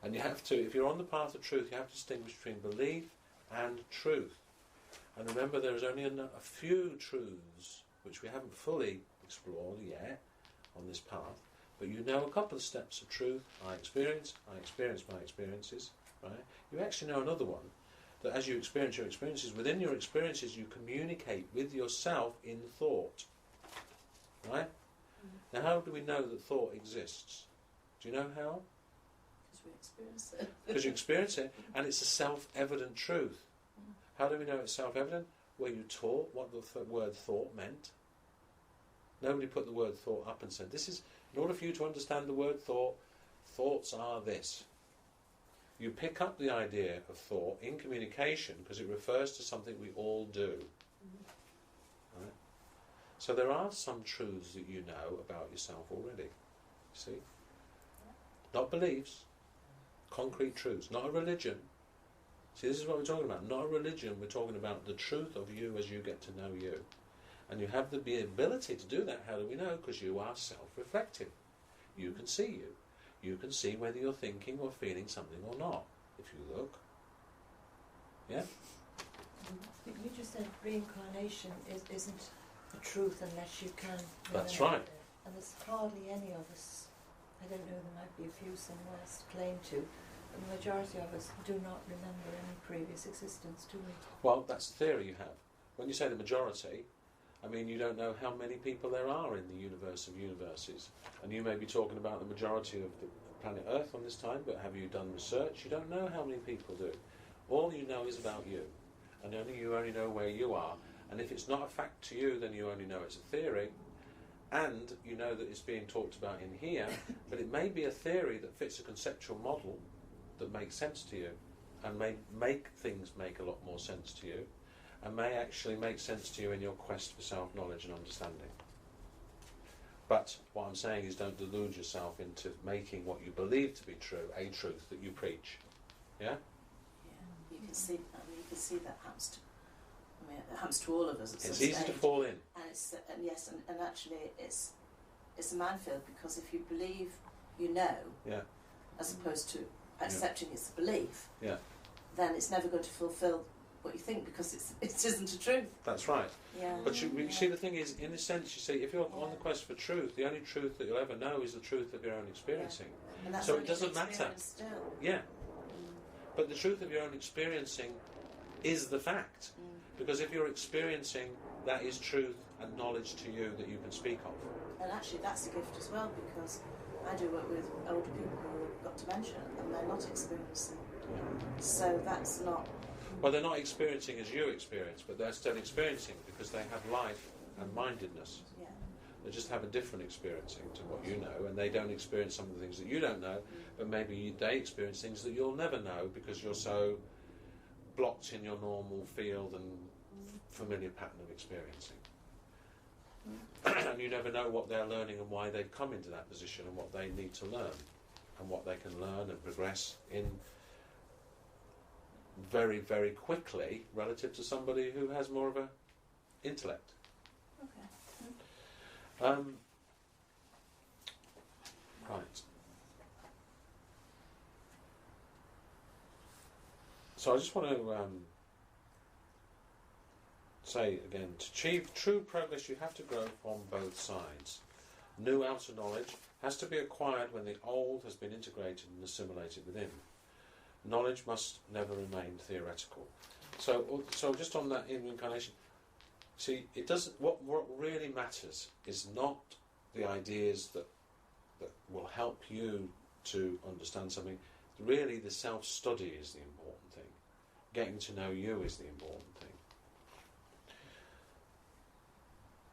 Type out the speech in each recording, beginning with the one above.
And you have to, if you're on the path of truth, you have to distinguish between belief and truth. And remember, there is only a few truths which we haven't fully explored yet on this path, but you know a couple of steps of truth. I experience my experiences, right? You actually know another one, that as you experience your experiences, within your experiences you communicate with yourself in thought, right? Now, how do we know that thought exists? Do you know how? Because we experience it. Because you experience it, and it's a self-evident truth. How do we know it's self-evident? Well, you taught what the word thought meant. Nobody put the word thought up and said, this is, in order for you to understand the word thought, thoughts are this. You pick up the idea of thought in communication because it refers to something we all do. Right? So there are some truths that you know about yourself already. See? Not beliefs, concrete truths, not a religion. See, this is what we're talking about. Not a religion, we're talking about the truth of you as you get to know you. And you have the ability to do that. How do we know? Because you are self-reflective. You can see you. You can see whether you're thinking or feeling something or not, if you look. Yeah? You just said reincarnation isn't the truth unless you can. That's right. And there's hardly any of us, I don't know, there might be a few somewhere claim to, but the majority of us do not remember any previous existence, do we? Well, that's the theory you have. When you say the majority, I mean, you don't know how many people there are in the universe of universes. And you may be talking about the majority of the planet Earth on this time, but have you done research? You don't know how many people do. All you know is about you. And you only know where you are. And if it's not a fact to you, then you only know it's a theory. And you know that it's being talked about in here, but it may be a theory that fits a conceptual model that makes sense to you, and may make things make a lot more sense to you, and may actually make sense to you in your quest for self-knowledge and understanding. But what I'm saying is, don't delude yourself into making what you believe to be true a truth that you preach. Yeah? Yeah, you can see. You can see that happens to. I mean, it happens to all of us at some It's stage. easy to fall in. And yes, and actually, it's a minefield, because if you believe, you know, Yeah. as opposed to accepting it's a belief, Yeah. then it's never going to fulfil what you think, because it isn't a truth. That's right. Yeah. But you see, the thing is, in a sense, you see, if you're on the quest for truth, the only truth that you'll ever know is the truth of your own experiencing. And that's So only it doesn't an matter. experience Still. Yeah. But the truth of your own experiencing is the fact. Because if you're experiencing, that is truth and knowledge to you that you can speak of. And actually, that's a gift as well, because I do work with older people who have got dementia and they're not experiencing. So that's not. Well, they're not experiencing as you experience, but they're still experiencing because they have life and mindedness. Yeah. They just have a different experiencing to what you know, and they don't experience some of the things that you don't know, but maybe they experience things that you'll never know because you're so blocked in your normal field and familiar pattern of experiencing. And you never know what they're learning and why they've come into that position and what they need to learn and what they can learn and progress in very, very quickly relative to somebody who has more of a intellect. Okay. Right. So I just want to say again, to achieve true progress you have to grow from both sides. New outer knowledge has to be acquired when the old has been integrated and assimilated within. Knowledge must never remain theoretical. So just on that in reincarnation, see, it doesn't. What really matters is not the ideas that will help you to understand something. Really, the self-study is the important thing. Getting to know you is the important thing.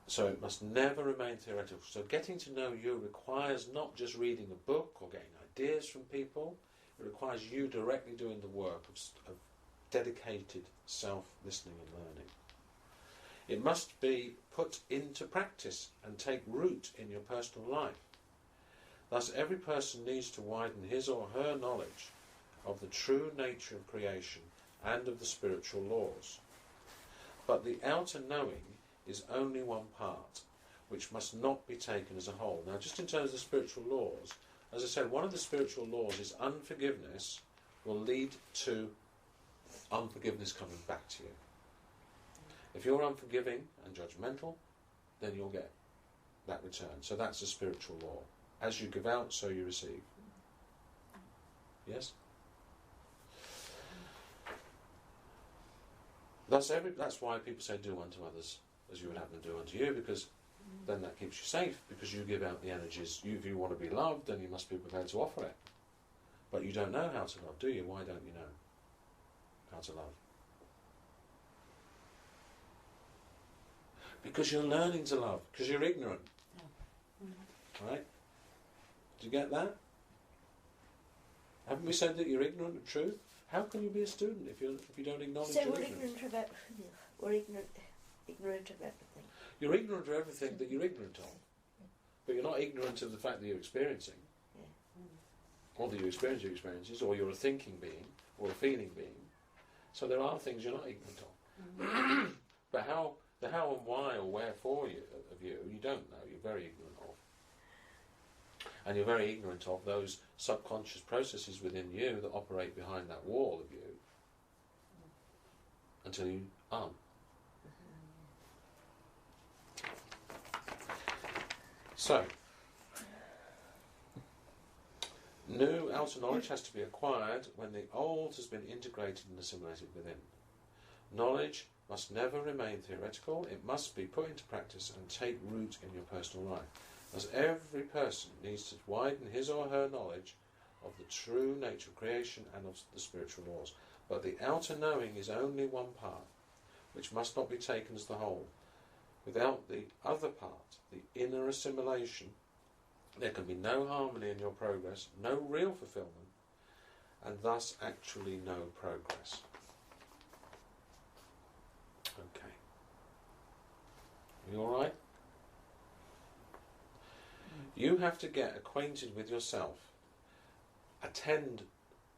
So it must never remain theoretical. So getting to know you requires not just reading a book or getting ideas from people. It requires you directly doing the work of dedicated self-listening and learning. It must be put into practice and take root in your personal life. Thus, every person needs to widen his or her knowledge of the true nature of creation and of the spiritual laws. But the outer knowing is only one part, which must not be taken as a whole. Now, just in terms of the spiritual laws, as I said, one of the spiritual laws is unforgiveness will lead to unforgiveness coming back to you. If you're unforgiving and judgmental, then you'll get that return. So that's a spiritual law. As you give out, so you receive. Yes? That's why people say do unto others as you would have them do unto you, because then that keeps you safe, because you give out the energies. If you want to be loved, then you must be prepared to offer it. But you don't know how to love, do you? Why don't you know how to love? Because you're learning to love, because you're ignorant. Right? Do you get that? Haven't we said that you're ignorant of truth? How can you be a student if you don't acknowledge So your we're ignorance? ignorant of everything. You're ignorant of everything that you're ignorant of. But you're not ignorant of the fact that you're experiencing. Or that you experience your experiences, or you're a thinking being, or a feeling being. So there are things you're not ignorant of. But the how and why or wherefore of you don't know. You're very ignorant of. And you're very ignorant of those subconscious processes within you that operate behind that wall of you until you aren't. So, new outer knowledge has to be acquired when the old has been integrated and assimilated within. Knowledge must never remain theoretical. It must be put into practice and take root in your personal life. As every person needs to widen his or her knowledge of the true nature of creation and of the spiritual laws. But the outer knowing is only one part, which must not be taken as the whole. Without the other part, the inner assimilation, there can be no harmony in your progress, no real fulfillment, and thus actually no progress. Okay. You all right? You have to get acquainted with yourself, attend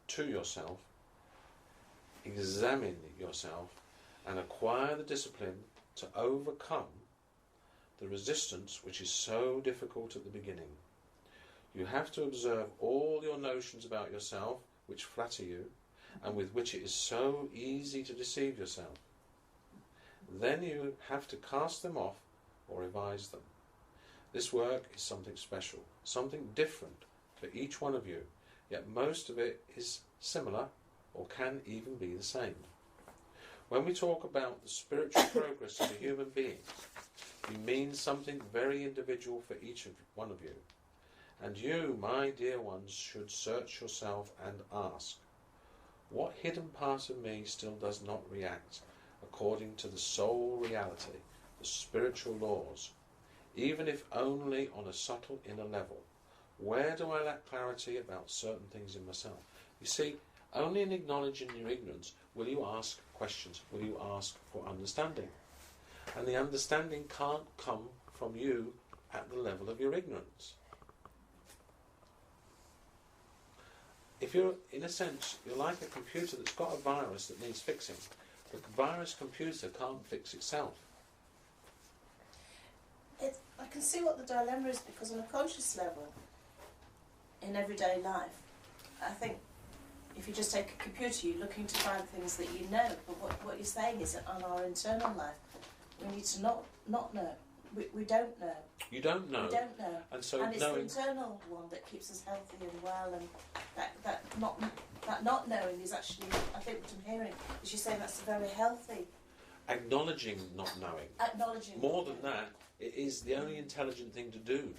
to yourself, examine yourself, and acquire the discipline to overcome the resistance which is so difficult at the beginning. You have to observe all your notions about yourself which flatter you and with which it is so easy to deceive yourself. Then you have to cast them off or revise them. This work is something special, something different for each one of you, yet most of it is similar or can even be the same. When we talk about the spiritual progress of a human being, we mean something very individual for each one of you. And you, my dear ones, should search yourself and ask, what hidden part of me still does not react according to the soul reality, the spiritual laws, even if only on a subtle inner level? Where do I lack clarity about certain things in myself? You see, only in acknowledging your ignorance will you ask questions, will you ask for understanding. And the understanding can't come from you at the level of your ignorance. If you're, in a sense, you're like a computer that's got a virus that needs fixing. The virus computer can't fix itself. I can see what the dilemma is, because on a conscious level, in everyday life, I think if you just take a computer, you're looking to find things that you know, but what you're saying is that on our internal life, we need to not know. We don't know. You don't know. We don't know. And so and it's the internal one that keeps us healthy and well, and that not knowing is actually, I think what I'm hearing is you saying that's very healthy. Acknowledging not knowing. Acknowledging. More than that, it is the only intelligent thing to do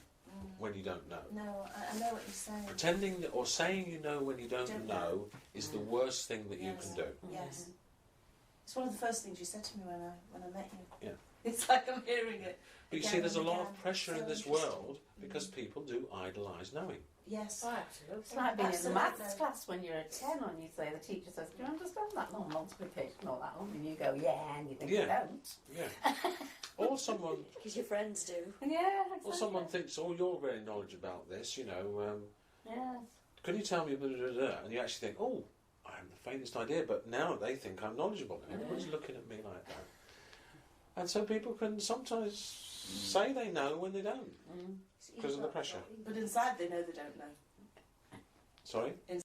when you don't know. No, I know what you're saying. Pretending or saying you know when you don't know is the worst thing that you can do. Yes. It's one of the first things you said to me when I met you. Yeah. It's like I'm hearing it. But you see, there's a lot of pressure So in this interesting. world because people do idolise knowing. Yes. Oh, absolutely. It's like being in the Absolutely. maths class when you're at 10 and you say, the teacher says, do you understand that long multiplication or that one? And you go, yeah, and you think you don't. Yeah. Or someone... Because your friends do. Yeah, exactly. Or someone thinks, oh, you're very knowledgeable about this, you know. Yes. Can you tell me... Blah, blah, blah, blah? And you actually think, oh, I haven't the faintest idea, but now they think I'm knowledgeable. Everyone's looking at me like that. And so people can sometimes say they know when they don't, because of the pressure. But inside they know they don't know. Sorry?